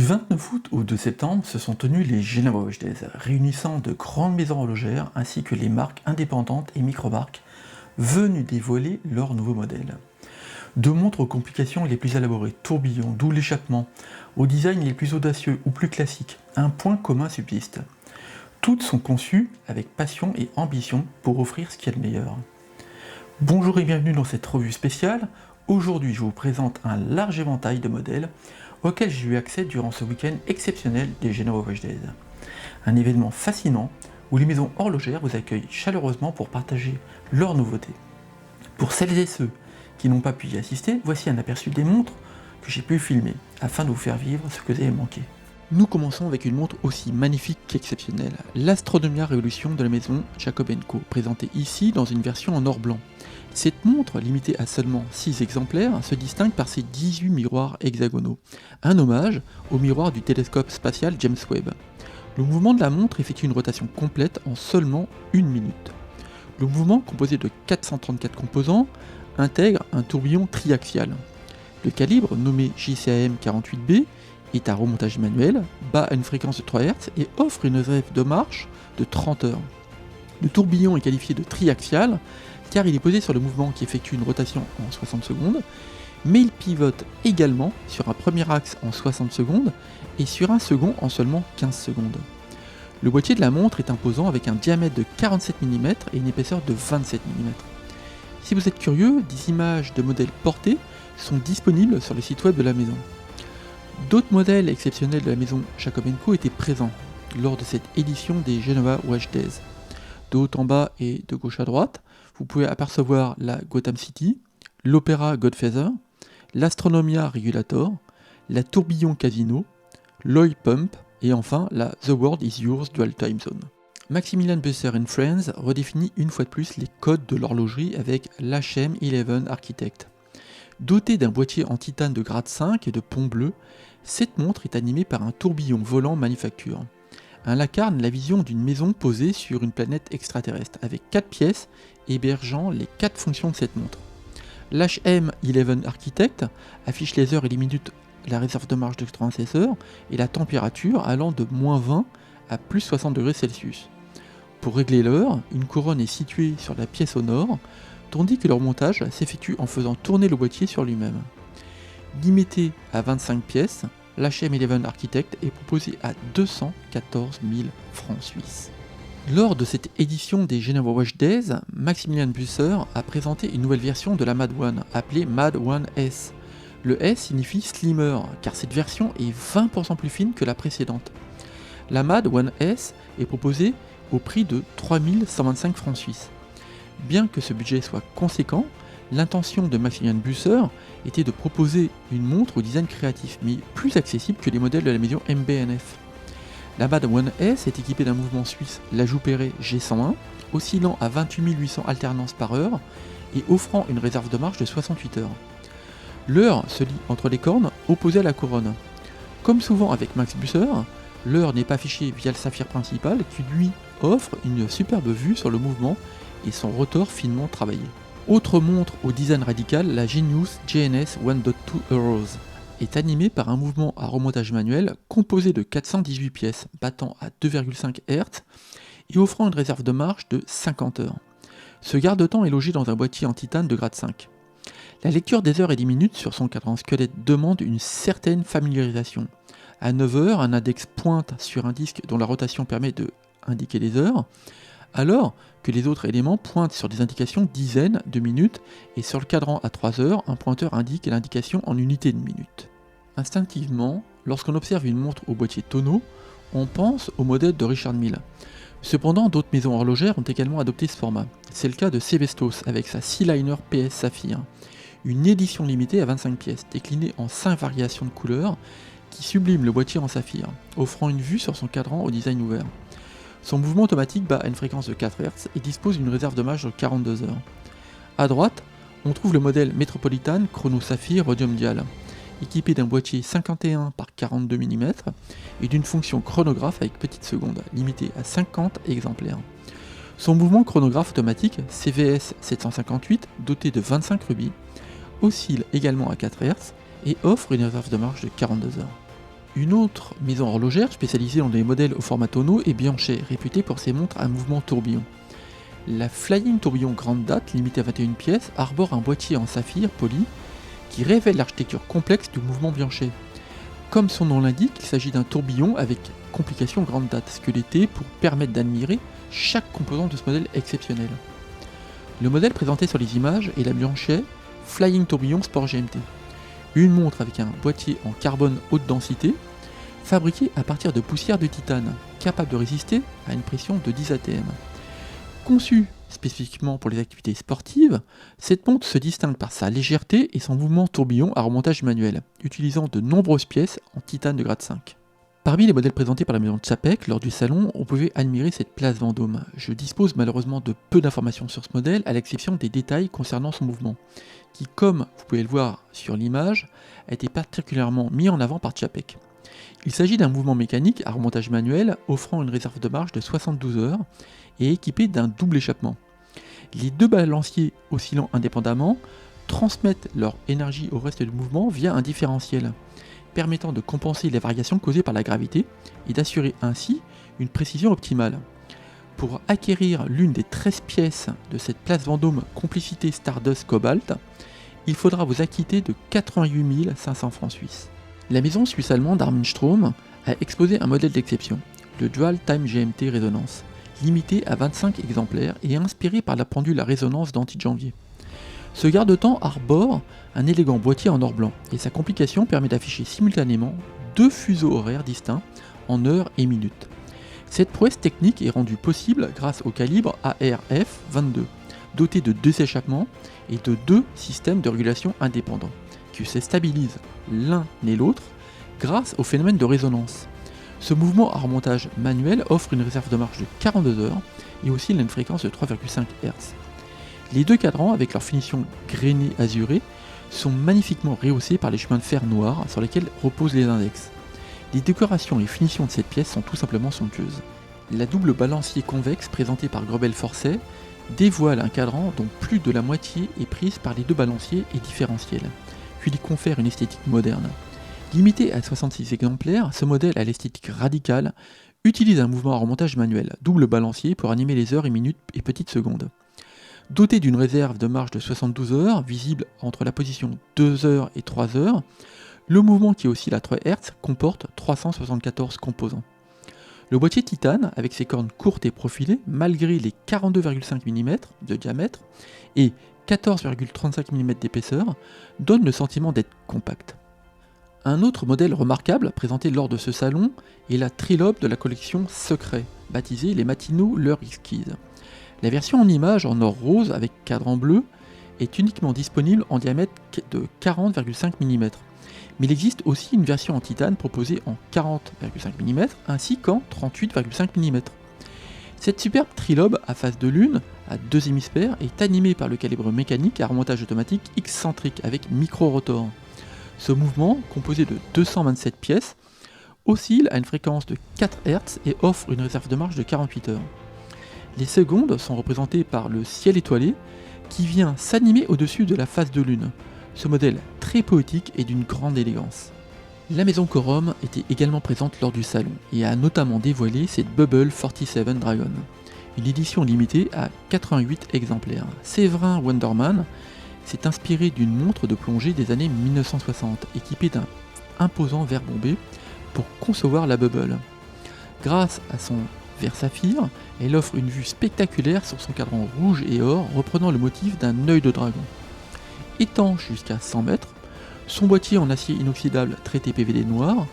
29 août au 2 septembre se sont tenus les Geneva Watch Days, réunissant de grandes maisons horlogères ainsi que les marques indépendantes et micro-marques venues dévoiler leurs nouveaux modèles. De montres aux complications les plus élaborées, tourbillons, double échappement, aux designs les plus audacieux ou plus classiques, un point commun subsiste. Toutes sont conçues avec passion et ambition pour offrir ce qu'il y a de meilleur. Bonjour et bienvenue dans cette revue spéciale. Aujourd'hui, je vous présente un large éventail de modèles auxquels j'ai eu accès durant ce week-end exceptionnel des Geneva Watch Days. Un événement fascinant où les maisons horlogères vous accueillent chaleureusement pour partager leurs nouveautés. Pour celles et ceux qui n'ont pas pu y assister, voici un aperçu des montres que j'ai pu filmer afin de vous faire vivre ce que vous avez manqué. Nous commençons avec une montre aussi magnifique qu'exceptionnelle, l'Astronomia Révolution de la maison Jacob & Co, présentée ici dans une version en or blanc. Cette montre, limitée à seulement 6 exemplaires, se distingue par ses 18 miroirs hexagonaux, un hommage au miroir du télescope spatial James Webb. Le mouvement de la montre effectue une rotation complète en seulement 1 minute. Le mouvement, composé de 434 composants, intègre un tourbillon triaxial. Le calibre, nommé JCAM 48B, est à remontage manuel, bat à une fréquence de 3 Hz et offre une réserve de marche de 30 heures. Le tourbillon est qualifié de triaxial car il est posé sur le mouvement qui effectue une rotation en 60 secondes, mais il pivote également sur un premier axe en 60 secondes et sur un second en seulement 15 secondes. Le boîtier de la montre est imposant avec un diamètre de 47 mm et une épaisseur de 27 mm. Si vous êtes curieux, des images de modèles portés sont disponibles sur le site web de la maison. D'autres modèles exceptionnels de la maison Jacob & Co étaient présents lors de cette édition des Geneva Watch Days. De haut en bas et de gauche à droite, vous pouvez apercevoir la Gotham City, l'Opéra Godfather, l'Astronomia Regulator, la Tourbillon Casino, l'Oil Pump et enfin la The World is Yours Dual Time Zone. Maximilian Busser & Friends redéfinit une fois de plus les codes de l'horlogerie avec l'HM11 Architect. Dotée d'un boîtier en titane de grade 5 et de pont bleu, cette montre est animée par un tourbillon volant manufacture. Elle incarne la vision d'une maison posée sur une planète extraterrestre, avec 4 pièces hébergeant les 4 fonctions de cette montre. L'HM11 Architect affiche les heures et les minutes, la réserve de marche de 96 heures et la température allant de -20 à plus 60 degrés Celsius. Pour régler l'heure, une couronne est située sur la pièce au nord, tandis que leur montage s'effectue en faisant tourner le boîtier sur lui-même. Limité à 25 pièces, l'HM11 Architect est proposé à 214 000 francs suisses. Lors de cette édition des Geneva Watch Days, Maximilian Busser a présenté une nouvelle version de la Mad One, appelée Mad One S. Le S signifie slimmer, car cette version est 20% plus fine que la précédente. La Mad One S est proposée au prix de 3 125 francs suisses. Bien que ce budget soit conséquent, l'intention de Maximilian Busser était de proposer une montre au design créatif, mais plus accessible que les modèles de la maison MB&F. La Mad One S est équipée d'un mouvement suisse l'ajout Perret G101, oscillant à 28 800 alternances par heure et offrant une réserve de marche de 68 heures. L'heure se lit entre les cornes opposées à la couronne. Comme souvent avec Max Busser, l'heure n'est pas affichée via le saphir principal qui lui offre une superbe vue sur le mouvement et son rotor finement travaillé. Autre montre au design radical, la Genius GNS 1.2 Euros est animée par un mouvement à remontage manuel composé de 418 pièces battant à 2,5 Hz et offrant une réserve de marche de 50 heures. Ce garde-temps est logé dans un boîtier en titane de grade 5. La lecture des heures et des minutes sur son cadran squelette demande une certaine familiarisation. À 9 heures, un index pointe sur un disque dont la rotation permet de indiquer les heures, alors que les autres éléments pointent sur des indications dizaines de minutes et sur le cadran à 3 heures, un pointeur indique l'indication en unités de minutes. Instinctivement, lorsqu'on observe une montre au boîtier tonneau, on pense au modèle de Richard Mille. Cependant, d'autres maisons horlogères ont également adopté ce format. C'est le cas de Sevestos avec sa Sealiner PS Saphir, une édition limitée à 25 pièces, déclinée en 5 variations de couleurs qui sublime le boîtier en saphir, offrant une vue sur son cadran au design ouvert. Son mouvement automatique bat à une fréquence de 4 Hz et dispose d'une réserve de marche de 42 heures. A droite, on trouve le modèle Metropolitan Chrono Saphir Rhodium Dial, équipé d'un boîtier 51 par 42 mm et d'une fonction chronographe avec petite seconde, limitée à 50 exemplaires. Son mouvement chronographe automatique CVS 758, doté de 25 rubis, oscille également à 4 Hz et offre une réserve de marche de 42 heures. Une autre maison horlogère spécialisée dans des modèles au format tonneau est Bianchet, réputée pour ses montres à mouvement tourbillon. La Flying Tourbillon grande date, limitée à 21 pièces, arbore un boîtier en saphir poli qui révèle l'architecture complexe du mouvement Bianchet. Comme son nom l'indique, il s'agit d'un tourbillon avec complication grande date squelettée pour permettre d'admirer chaque composant de ce modèle exceptionnel. Le modèle présenté sur les images est la Bianchet Flying Tourbillon Sport GMT, une montre avec un boîtier en carbone haute densité, fabriquée à partir de poussière de titane, capable de résister à une pression de 10 atm. Conçue spécifiquement pour les activités sportives, cette montre se distingue par sa légèreté et son mouvement tourbillon à remontage manuel, utilisant de nombreuses pièces en titane de grade 5. Parmi les modèles présentés par la maison Czapek lors du salon, on pouvait admirer cette place Vendôme. Je dispose malheureusement de peu d'informations sur ce modèle, à l'exception des détails concernant son mouvement, qui, comme vous pouvez le voir sur l'image, a été particulièrement mis en avant par Czapek. Il s'agit d'un mouvement mécanique à remontage manuel offrant une réserve de marche de 72 heures et équipé d'un double échappement. Les deux balanciers oscillant indépendamment transmettent leur énergie au reste du mouvement via un différentiel, permettant de compenser les variations causées par la gravité et d'assurer ainsi une précision optimale. Pour acquérir l'une des 13 pièces de cette place Vendôme Complicité Stardust Cobalt, il faudra vous acquitter de 88 500 francs suisses. La maison suisse-allemande Armin Strom a exposé un modèle d'exception, le Dual Time GMT Résonance, limité à 25 exemplaires et inspiré par la pendule à résonance d'anti-janvier. Ce garde-temps arbore un élégant boîtier en or blanc et sa complication permet d'afficher simultanément deux fuseaux horaires distincts en heures et minutes. Cette prouesse technique est rendue possible grâce au calibre ARF22, doté de deux échappements et de deux systèmes de régulation indépendants, qui se stabilisent l'un et l'autre grâce au phénomène de résonance. Ce mouvement à remontage manuel offre une réserve de marche de 42 heures et oscille à une fréquence de 3,5 Hz. Les deux cadrans, avec leur finition grainée azurée, sont magnifiquement rehaussés par les chemins de fer noirs sur lesquels reposent les index. Les décorations et finitions de cette pièce sont tout simplement somptueuses. La double balancier convexe présentée par Grebel Forcet dévoile un cadran dont plus de la moitié est prise par les deux balanciers et différentiels, puis lui confère une esthétique moderne. Limité à 66 exemplaires, ce modèle à l'esthétique radicale utilise un mouvement à remontage manuel, double balancier pour animer les heures et minutes et petites secondes. Doté d'une réserve de marche de 72 heures, visible entre la position 2 heures et 3 heures, le mouvement qui oscille à 3 Hz comporte 374 composants. Le boîtier titane, avec ses cornes courtes et profilées, malgré les 42,5 mm de diamètre et 14,35 mm d'épaisseur, donne le sentiment d'être compact. Un autre modèle remarquable présenté lors de ce salon est la Trilobe de la collection Secret, baptisée les Matinaux L'Heure Exquise. La version en image en or rose avec cadran bleu est uniquement disponible en diamètre de 40,5 mm, mais il existe aussi une version en titane proposée en 40,5 mm ainsi qu'en 38,5 mm. Cette superbe trilobe à face de lune, à deux hémisphères, est animée par le calibre mécanique à remontage automatique excentrique avec micro-rotor. Ce mouvement, composé de 227 pièces, oscille à une fréquence de 4 Hz et offre une réserve de marche de 48 heures. Les secondes sont représentées par le ciel étoilé qui vient s'animer au-dessus de la face de lune. Ce modèle très poétique et d'une grande élégance. La maison Corum était également présente lors du salon et a notamment dévoilé cette Bubble 47 Dragon, une édition limitée à 88 exemplaires. Séverin Wonderman s'est inspiré d'une montre de plongée des années 1960 équipée d'un imposant verre bombé pour concevoir la Bubble. Grâce à son verre saphir, elle offre une vue spectaculaire sur son cadran rouge et or reprenant le motif d'un œil de dragon. Étanche jusqu'à 100 mètres, son boîtier en acier inoxydable traité PVD noir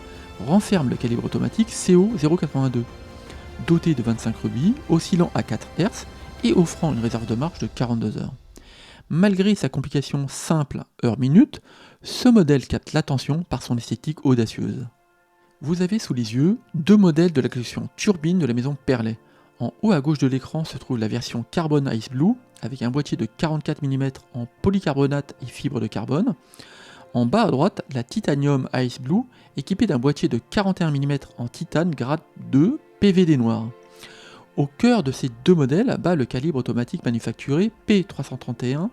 renferme le calibre automatique CO082, doté de 25 rubis, oscillant à 4 Hz et offrant une réserve de marche de 42 heures. Malgré sa complication simple heure-minute, ce modèle capte l'attention par son esthétique audacieuse. Vous avez sous les yeux deux modèles de la collection Turbine de la maison Perlet. En haut à gauche de l'écran se trouve la version Carbon Ice Blue avec un boîtier de 44 mm en polycarbonate et fibre de carbone. En bas à droite, la Titanium Ice Blue équipée d'un boîtier de 41 mm en titane grade 2 PVD noir. Au cœur de ces deux modèles bat le calibre automatique manufacturé P331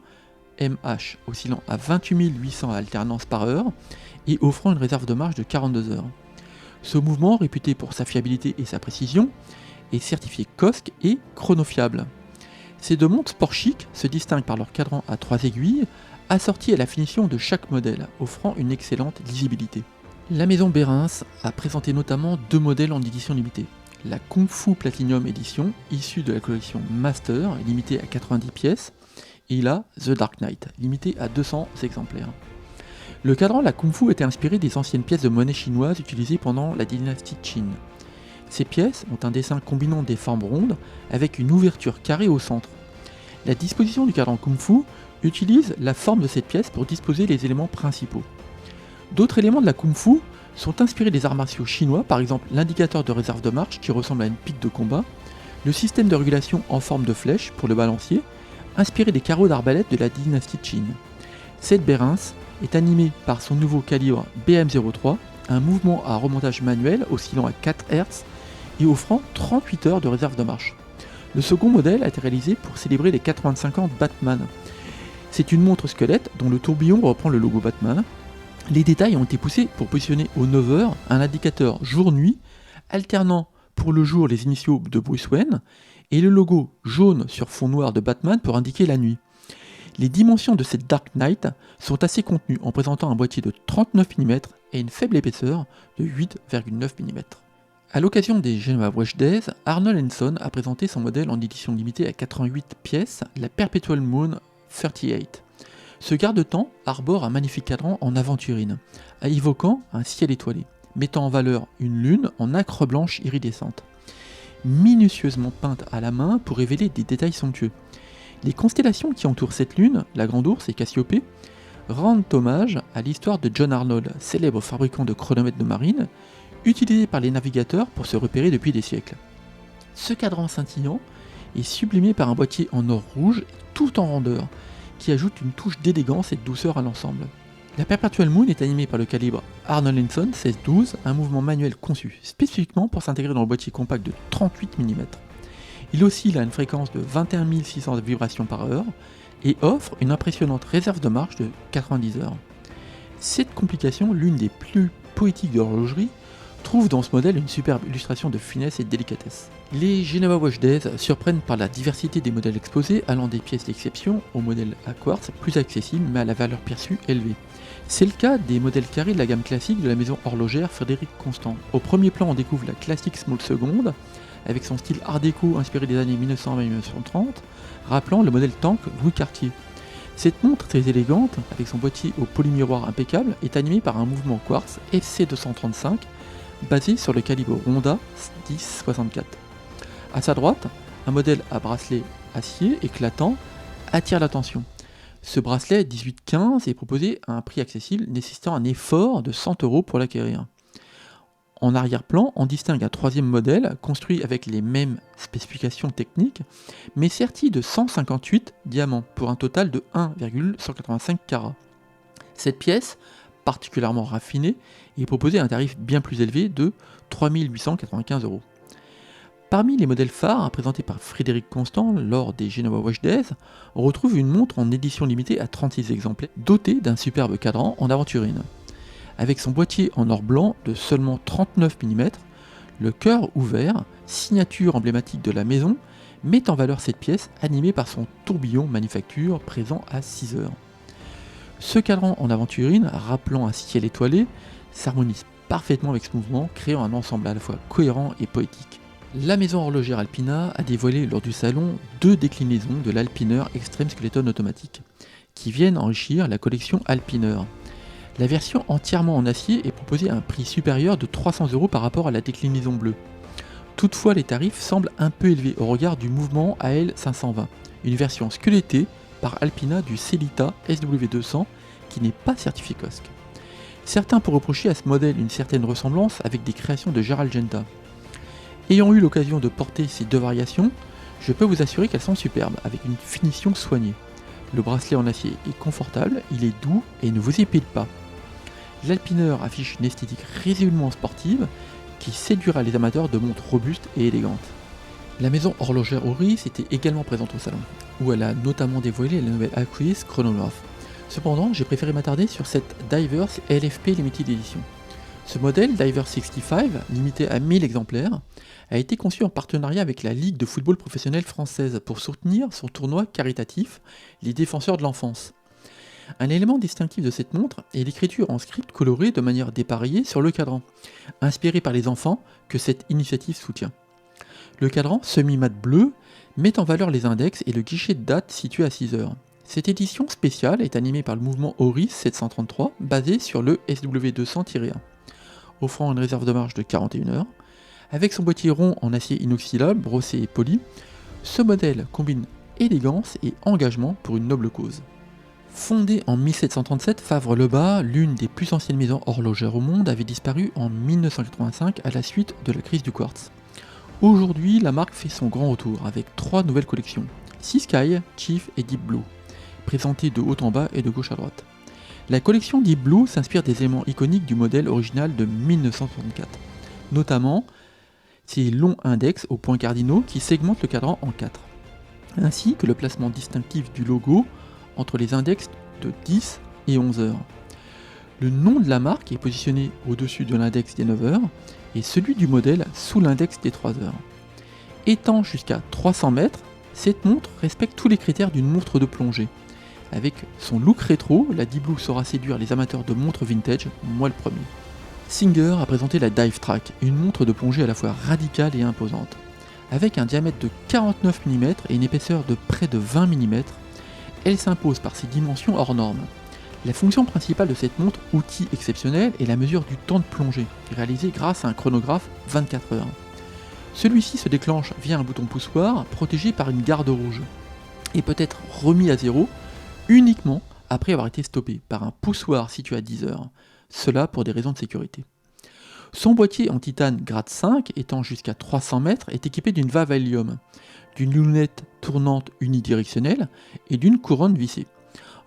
MH oscillant à 28 800 alternances par heure et offrant une réserve de marche de 42 heures. Ce mouvement, réputé pour sa fiabilité et sa précision, est certifié COSC et chronofiable. Ces deux montres sport chic se distinguent par leur cadran à 3 aiguilles, assorti à la finition de chaque modèle, offrant une excellente lisibilité. La maison Bérins a présenté notamment deux modèles en édition limitée. La Kung Fu Platinum Edition, issue de la collection Master, limitée à 90 pièces, et la The Dark Knight, limitée à 200 exemplaires. Le cadran de la Kung Fu était inspiré des anciennes pièces de monnaie chinoise utilisées pendant la dynastie Qin. Ces pièces ont un dessin combinant des formes rondes avec une ouverture carrée au centre. La disposition du cadran Kung Fu utilise la forme de cette pièce pour disposer les éléments principaux. D'autres éléments de la Kung Fu sont inspirés des arts martiaux chinois, par exemple l'indicateur de réserve de marche qui ressemble à une pique de combat, le système de régulation en forme de flèche pour le balancier, inspiré des carreaux d'arbalète de la dynastie Qin. Cette Bérins est animée par son nouveau calibre BM03, un mouvement à remontage manuel oscillant à 4 Hz et offrant 38 heures de réserve de marche. Le second modèle a été réalisé pour célébrer les 85 ans de Batman. C'est une montre squelette dont le tourbillon reprend le logo Batman. Les détails ont été poussés pour positionner au 9h un indicateur jour-nuit, alternant pour le jour les initiaux de Bruce Wayne et le logo jaune sur fond noir de Batman pour indiquer la nuit. Les dimensions de cette Dark Knight sont assez contenues en présentant un boîtier de 39 mm et une faible épaisseur de 8,9 mm. A l'occasion des Geneva Watch Days, Arnold & Son a présenté son modèle en édition limitée à 88 pièces, la Perpetual Moon 38. Ce garde-temps arbore un magnifique cadran en aventurine, évoquant un ciel étoilé, mettant en valeur une lune en nacre blanche iridescente, minutieusement peinte à la main pour révéler des détails somptueux. Les constellations qui entourent cette lune, la Grande Ourse et Cassiopée, rendent hommage à l'histoire de John Arnold, célèbre fabricant de chronomètres de marine, utilisé par les navigateurs pour se repérer depuis des siècles. Ce cadran scintillant est sublimé par un boîtier en or rouge tout en rondeur, qui ajoute une touche d'élégance et de douceur à l'ensemble. La Perpetual Moon est animée par le calibre Arnold & Son 16-12, un mouvement manuel conçu spécifiquement pour s'intégrer dans le boîtier compact de 38 mm. Il oscille à une fréquence de 21 600 vibrations par heure et offre une impressionnante réserve de marche de 90 heures. Cette complication, l'une des plus poétiques de l'horlogerie, trouve dans ce modèle une superbe illustration de finesse et de délicatesse. Les Geneva Watch Days surprennent par la diversité des modèles exposés, allant des pièces d'exception aux modèles à quartz plus accessibles mais à la valeur perçue élevée. C'est le cas des modèles carrés de la gamme classique de la maison horlogère Frédéric Constant. Au premier plan, on découvre la Classic Small Second, avec son style art déco inspiré des années 1920-1930, rappelant le modèle Tank Louis Cartier. Cette montre très élégante, avec son boîtier au polymiroir impeccable, est animée par un mouvement quartz FC235, basé sur le calibre Ronda 10-64. A sa droite, un modèle à bracelet acier éclatant attire l'attention. Ce bracelet 18-15 est proposé à un prix accessible, nécessitant un effort de 100 € pour l'acquérir. En arrière-plan, on distingue un troisième modèle, construit avec les mêmes spécifications techniques, mais serti de 158 diamants, pour un total de 1,185 carats. Cette pièce, particulièrement raffinée, est proposée à un tarif bien plus élevé de 3 895 €. Parmi les modèles phares présentés par Frédéric Constant lors des Geneva Watch Days, on retrouve une montre en édition limitée à 36 exemplaires, dotée d'un superbe cadran en aventurine. Avec son boîtier en or blanc de seulement 39 mm, le cœur ouvert, signature emblématique de la maison, met en valeur cette pièce animée par son tourbillon manufacture présent à 6 heures. Ce cadran en aventurine, rappelant un ciel étoilé, s'harmonise parfaitement avec ce mouvement, créant un ensemble à la fois cohérent et poétique. La maison horlogère Alpina a dévoilé lors du salon 2 déclinaisons de l'Alpiner Extreme Skeleton automatique, qui viennent enrichir la collection Alpiner. La version entièrement en acier est proposée à un prix supérieur de 300 € par rapport à la déclinaison bleue. Toutefois, les tarifs semblent un peu élevés au regard du mouvement AL520, une version squelettée par Alpina du Celita SW200 qui n'est pas certifié COSC. Certains pourraient reprocher à ce modèle une certaine ressemblance avec des créations de Gerald Genta. Ayant eu l'occasion de porter ces deux variations, je peux vous assurer qu'elles sont superbes, avec une finition soignée. Le bracelet en acier est confortable, il est doux et ne vous épile pas. L'Alpiner affiche une esthétique résolument sportive qui séduira les amateurs de montres robustes et élégantes. La maison horlogère Oris était également présente au salon, où elle a notamment dévoilé la nouvelle Aquis Chronograph. Cependant, j'ai préféré m'attarder sur cette Divers LFP Limited Edition. Ce modèle Diver 65, limité à 1000 exemplaires, a été conçu en partenariat avec la Ligue de football professionnelle française pour soutenir son tournoi caritatif, les défenseurs de l'enfance. Un élément distinctif de cette montre est l'écriture en script coloré de manière dépareillée sur le cadran, inspiré par les enfants que cette initiative soutient. Le cadran semi-mat bleu met en valeur les index et le guichet de date situé à 6 heures. Cette édition spéciale est animée par le mouvement Oris 733, basé sur le SW200-1, offrant une réserve de marge de 41 heures. Avec son boîtier rond en acier inoxydable, brossé et poli, ce modèle combine élégance et engagement pour une noble cause. Fondée en 1737, Fabre-Lebas, l'une des plus anciennes maisons horlogères au monde, avait disparu en 1985 à la suite de la crise du quartz. Aujourd'hui, la marque fait son grand retour avec 3 nouvelles collections, Sea Sky, Chief et Deep Blue, présentées de haut en bas et de gauche à droite. La collection Deep Blue s'inspire des éléments iconiques du modèle original de 1964, notamment ses longs index aux points cardinaux qui segmentent le cadran en 4, ainsi que le placement distinctif du logo entre les index de 10 et 11 heures. Le nom de la marque est positionné au-dessus de l'index des 9 heures et celui du modèle sous l'index des 3 heures. Étant jusqu'à 300 mètres, cette montre respecte tous les critères d'une montre de plongée. Avec son look rétro, la Deep Blue saura séduire les amateurs de montres vintage, moi le premier. Singer a présenté la Dive Track, une montre de plongée à la fois radicale et imposante. Avec un diamètre de 49 mm et une épaisseur de près de 20 mm, elle s'impose par ses dimensions hors normes. La fonction principale de cette montre, outil exceptionnel, est la mesure du temps de plongée, réalisée grâce à un chronographe 24 heures. Celui-ci se déclenche via un bouton poussoir protégé par une garde rouge, et peut être remis à zéro uniquement après avoir été stoppé par un poussoir situé à 10 heures, cela pour des raisons de sécurité. Son boîtier en titane grade 5, étant jusqu'à 300 mètres, est équipé d'une valve à hélium, d'une lunette tournante unidirectionnelle et d'une couronne vissée.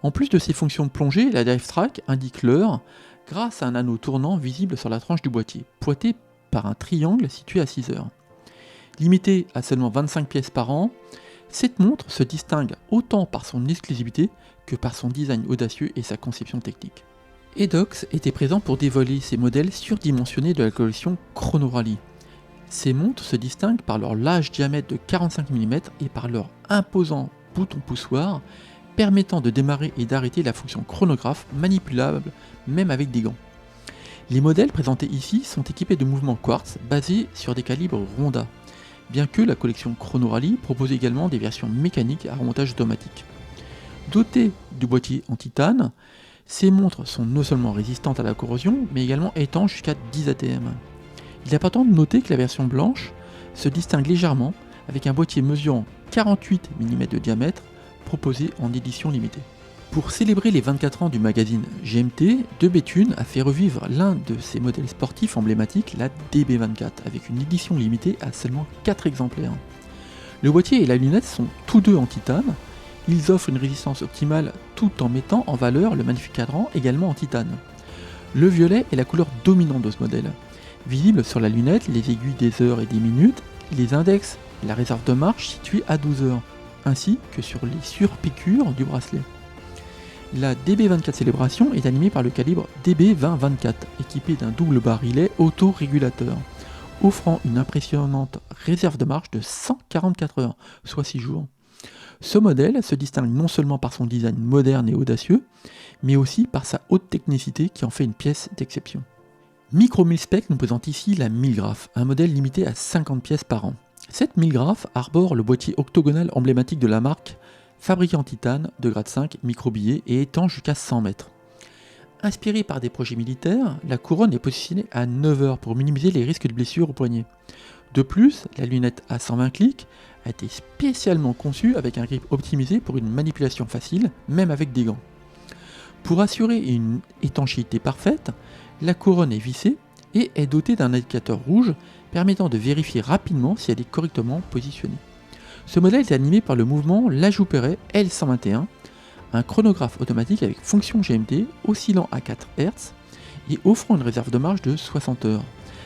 En plus de ses fonctions de plongée, la Dive Track indique l'heure grâce à un anneau tournant visible sur la tranche du boîtier, pointé par un triangle situé à 6 heures. Limitée à seulement 25 pièces par an, cette montre se distingue autant par son exclusivité que par son design audacieux et sa conception technique. Edox était présent pour dévoiler ces modèles surdimensionnés de la collection Chrono Rally. Ces montres se distinguent par leur large diamètre de 45 mm et par leur imposant bouton poussoir permettant de démarrer et d'arrêter la fonction chronographe manipulable même avec des gants. Les modèles présentés ici sont équipés de mouvements quartz basés sur des calibres Ronda, bien que la collection Chrono Rally propose également des versions mécaniques à remontage automatique. Dotées du boîtier en titane, ces montres sont non seulement résistantes à la corrosion, mais également étanches jusqu'à 10 ATM. Il est important de noter que la version blanche se distingue légèrement avec un boîtier mesurant 48 mm de diamètre proposé en édition limitée. Pour célébrer les 24 ans du magazine GMT, De Béthune a fait revivre l'un de ses modèles sportifs emblématiques, la DB24, avec une édition limitée à seulement 4 exemplaires. Le boîtier et la lunette sont tous deux en titane. Ils offrent une résistance optimale tout en mettant en valeur le magnifique cadran également en titane. Le violet est la couleur dominante de ce modèle. Visible sur la lunette, les aiguilles des heures et des minutes, les index et la réserve de marche située à 12 heures, ainsi que sur les surpiqûres du bracelet. La DB24 Célébration est animée par le calibre DB20-24, équipé d'un double barillet auto-régulateur, offrant une impressionnante réserve de marche de 144 heures, soit 6 jours. Ce modèle se distingue non seulement par son design moderne et audacieux, mais aussi par sa haute technicité qui en fait une pièce d'exception. Micro Milspec nous présente ici la Milgraph, un modèle limité à 50 pièces par an. Cette Milgraph arbore le boîtier octogonal emblématique de la marque, fabriqué en titane de grade 5 micro-billet et étanche jusqu'à 100 mètres. Inspirée par des projets militaires, la couronne est positionnée à 9 heures pour minimiser les risques de blessures au poignet. De plus, la lunette à 120 clics a été spécialement conçue avec un grip optimisé pour une manipulation facile, même avec des gants. Pour assurer une étanchéité parfaite, la couronne est vissée et est dotée d'un indicateur rouge permettant de vérifier rapidement si elle est correctement positionnée. Ce modèle est animé par le mouvement Lajoux-Perret L121, un chronographe automatique avec fonction GMT oscillant à 4 Hz et offrant une réserve de marche de 60 heures,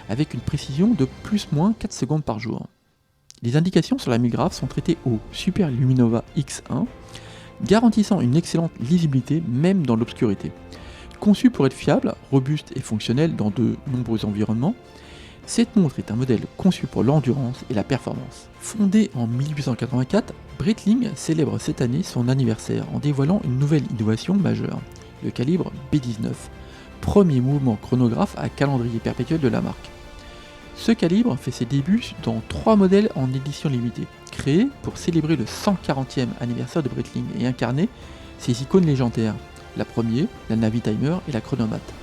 avec une précision de plus-moins 4 secondes par jour. Les indications sur la Milgraph sont traitées au Super Luminova X1, garantissant une excellente lisibilité même dans l'obscurité. Conçue pour être fiable, robuste et fonctionnelle dans de nombreux environnements, cette montre est un modèle conçu pour l'endurance et la performance. Fondée en 1884, Breitling célèbre cette année son anniversaire en dévoilant une nouvelle innovation majeure, le calibre B19, premier mouvement chronographe à calendrier perpétuel de la marque. Ce calibre fait ses débuts dans 3 modèles en édition limitée, créés pour célébrer le 140e anniversaire de Breitling et incarner ses icônes légendaires, la première, la Navitimer et la Chronomate.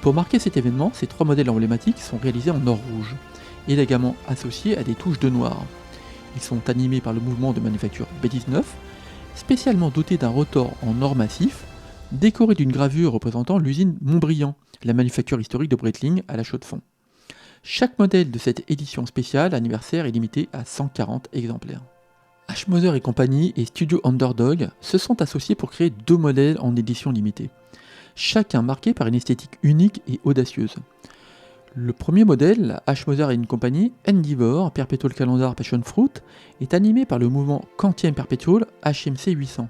Pour marquer cet événement, ces 3 modèles emblématiques sont réalisés en or rouge, élégamment associés à des touches de noir. Ils sont animés par le mouvement de manufacture B19, spécialement doté d'un rotor en or massif, décoré d'une gravure représentant l'usine Montbriand, la manufacture historique de Breitling à la Chaux-de-Fonds. Chaque modèle de cette édition spéciale anniversaire est limité à 140 exemplaires. H. Moser et compagnie et Studio Underdog se sont associés pour créer 2 modèles en édition limitée, chacun marqué par une esthétique unique et audacieuse. Le premier modèle, la H. Moser et compagnie Endeavour Perpetual Calendar Passion Fruit, est animé par le mouvement Quantième Perpetual HMC 800.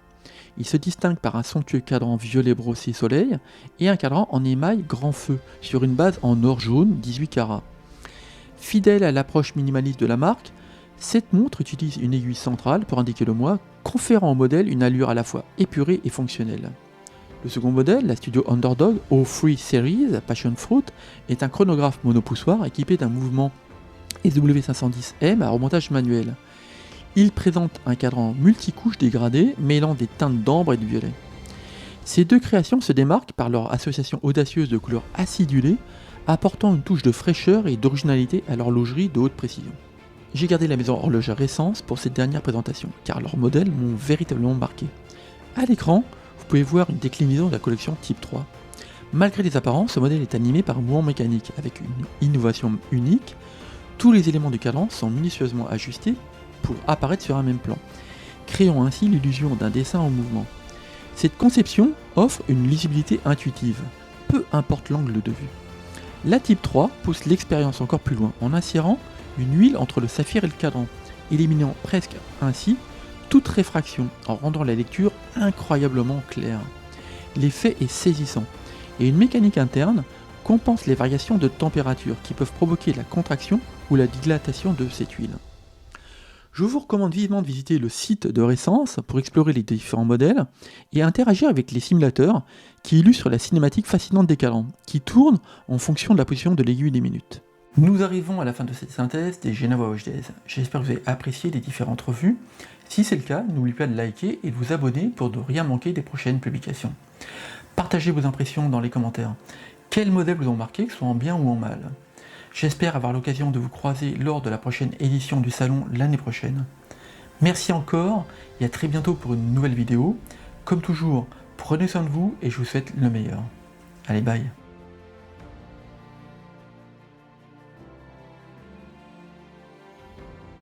Il se distingue par un somptueux cadran violet brossé soleil et un cadran en émail grand feu sur une base en or jaune 18 carats. Fidèle à l'approche minimaliste de la marque, cette montre utilise une aiguille centrale pour indiquer le mois, conférant au modèle une allure à la fois épurée et fonctionnelle. Le second modèle, la Studio Underdog O3 Series Passion Fruit, est un chronographe monopoussoir équipé d'un mouvement SW510M à remontage manuel. Il présente un cadran multicouche dégradé mêlant des teintes d'ambre et de violet. Ces 2 créations se démarquent par leur association audacieuse de couleurs acidulées, apportant une touche de fraîcheur et d'originalité à l'horlogerie de haute précision. J'ai gardé la maison horlogère Essence pour cette dernière présentation, car leurs modèles m'ont véritablement marqué. À l'écran, vous pouvez voir une déclinaison de la collection Type 3. Malgré les apparences, ce modèle est animé par un mouvement mécanique, avec une innovation unique. Tous les éléments du cadran sont minutieusement ajustés pour apparaître sur un même plan, créant ainsi l'illusion d'un dessin en mouvement. Cette conception offre une lisibilité intuitive, peu importe l'angle de vue. La Type 3 pousse l'expérience encore plus loin en insérant une huile entre le saphir et le cadran, éliminant presque ainsi toute réfraction en rendant la lecture incroyablement claire. L'effet est saisissant et une mécanique interne compense les variations de température qui peuvent provoquer la contraction ou la dilatation de cette huile. Je vous recommande vivement de visiter le site de Essence pour explorer les différents modèles et interagir avec les simulateurs qui illustrent la cinématique fascinante des cadrans, qui tournent en fonction de la position de l'aiguille des minutes. Nous arrivons à la fin de cette synthèse des Geneva Watch Days. J'espère que vous avez apprécié les différentes revues. Si c'est le cas, n'oubliez pas de liker et de vous abonner pour ne rien manquer des prochaines publications. Partagez vos impressions dans les commentaires. Quels modèles vous ont marqué, que ce soit en bien ou en mal? J'espère avoir l'occasion de vous croiser lors de la prochaine édition du salon l'année prochaine. Merci encore et à très bientôt pour une nouvelle vidéo. Comme toujours, prenez soin de vous et je vous souhaite le meilleur. Allez, bye!